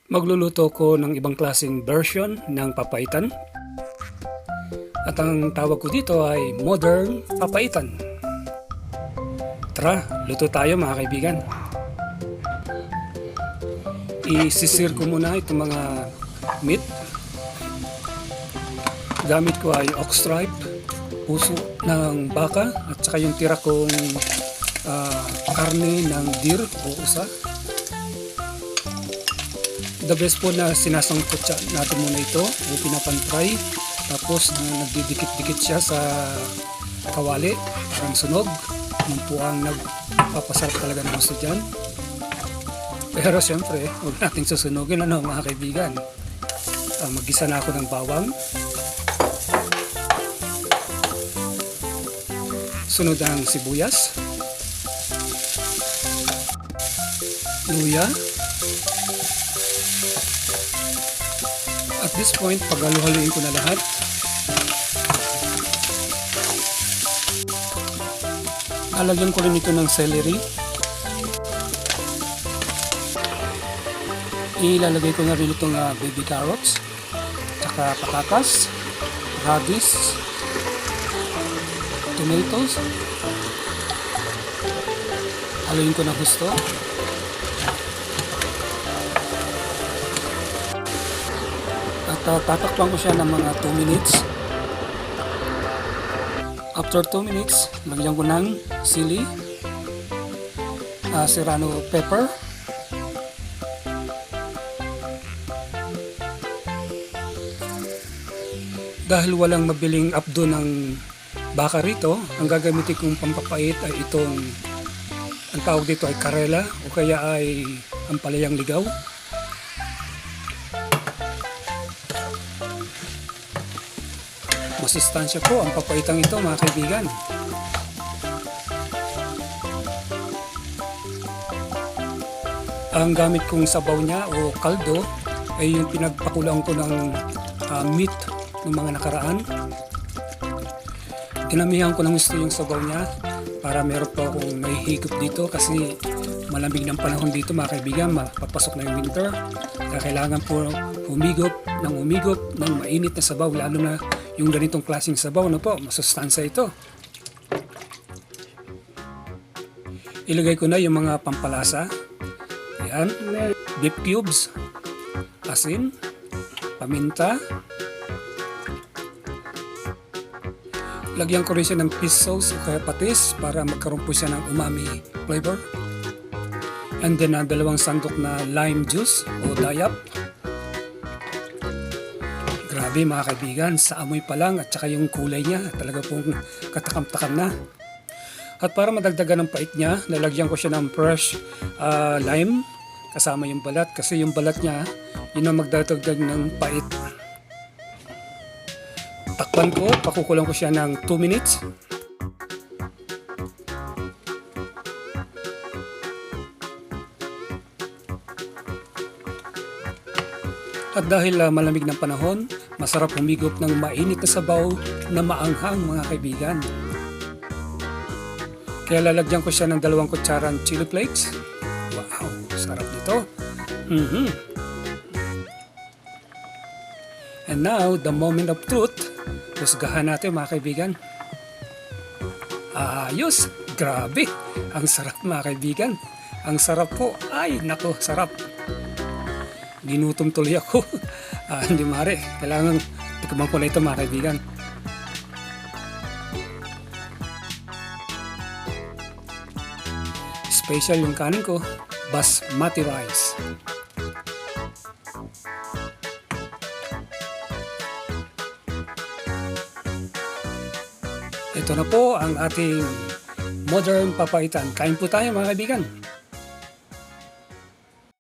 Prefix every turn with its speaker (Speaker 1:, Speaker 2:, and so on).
Speaker 1: Magluluto ko ng ibang klaseng version ng papaitan. At ang tawag ko dito ay modern papaitan. Tara, luto tayo mga kaibigan. Isisir ko muna itong mga meat. Gamit ko ay ox tripe, puso ng baka at saka yung tira kong karne ng deer o usa. The best po na sinasangkot natin muna ito o pinapantry, tapos nagdidikit-dikit siya sa kawali, parang sunog. Yun po ang nagpapasarap talaga ng gusto dyan. Pero siyempre, huwag natin susunugin mga kaibigan. Mag-isa na ako ng bawang. Sunod ang sibuyas, luya. At this point, paghalu-haluin ko na lahat. Lalagyan ko rin ito ng celery. Ilalagay ko na rin itong baby carrots, tsaka patatas, radish, tomatoes. Haluin ko ng husto. At tatakpan ko siya ng mga 2 minutes. After 2 minutes, lagyan ko ng sili, serrano pepper, dahil walang mabiling abdo ng baka rito, ang gagamitin kong pampapait ay itong, ang tawag dito ay karela o kaya ay ampalayang ligaw. Masustansya po ang papaitang ito mga kaibigan. Ang gamit kong sabaw niya o kaldo ay yung pinagpakulang ko ng meat ng mga nakaraan. Dinamihan ko ng gusto yung sabaw niya para meron po akong naihigop dito kasi malamig ng panahon dito mga kaibigan, mapapasok na yung winter. Kaya kailangan po humigop ng mainit na sabaw, lalo na yung ganitong klaseng sabaw na po, masustansya ito. Ilagay ko na yung mga pampalasa. Ayan, beef cubes, asin, paminta. Lagyan ko rin siya ng fish sauce o kaya patis para magkaroon po siya ng umami flavor. And then 2 sandok na lime juice o dayap. Grabe mga kaibigan, sa amoy pa lang at saka yung kulay niya, talaga pong katakam-takam na. At para madagdagan ng pait niya, nalagyan ko siya ng fresh lime kasama yung balat, kasi yung balat niya, yun ang magdadagdag ng pait. Takpan ko, pakukulang ko siya ng 2 minutes. At dahil malamig ng panahon, masarap humigop ng mainit na sabaw na maanghang mga kaibigan. Kaya lalagyan ko siya ng 2 kutsarang chili flakes. Wow, sarap nito. And now, the moment of truth. Husgahan natin mga kaibigan. Ayos, grabe. Ang sarap mga kaibigan. Ang sarap po. Ay, nako, sarap. Ginutom tuloy ako. Hindi mare. Kailangan tikman ko na ito mga kaibigan. Special yung kanin ko. Basmati rice. Ito na po ang ating modern papaitan. Kain po tayo mga kaibigan.